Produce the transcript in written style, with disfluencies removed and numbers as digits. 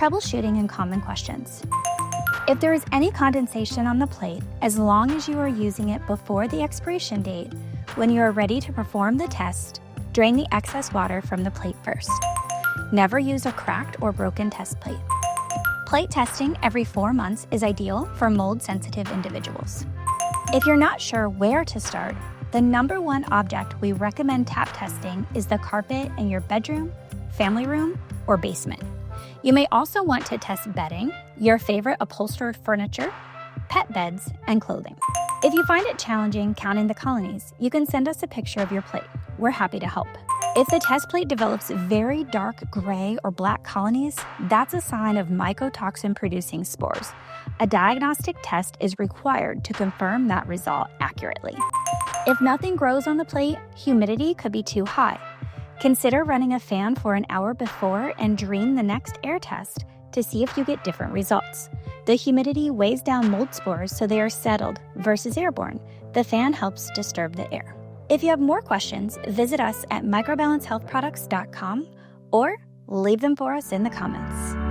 Troubleshooting and common questions. If there is any condensation on the plate, as long as you are using it before the expiration date, when you are ready to perform the test, drain the excess water from the plate first. Never use a cracked or broken test plate. Plate testing every 4 months is ideal for mold-sensitive individuals. If you're not sure where to start, the number one object we recommend tap testing is the carpet in your bedroom, family room, or basement. You may also want to test bedding, your favorite upholstered furniture, pet beds, and clothing. If you find it challenging counting the colonies, you can send us a picture of your plate. We're happy to help. If the test plate develops very dark gray or black colonies, that's a sign of mycotoxin-producing spores. A diagnostic test is required to confirm that result accurately. If nothing grows on the plate, humidity could be too high. Consider running a fan for an hour before and during the next air test to see if you get different results. The humidity weighs down mold spores so they are settled versus airborne. The fan helps disturb the air. If you have more questions, visit us at microbalancehealthproducts.com or leave them for us in the comments.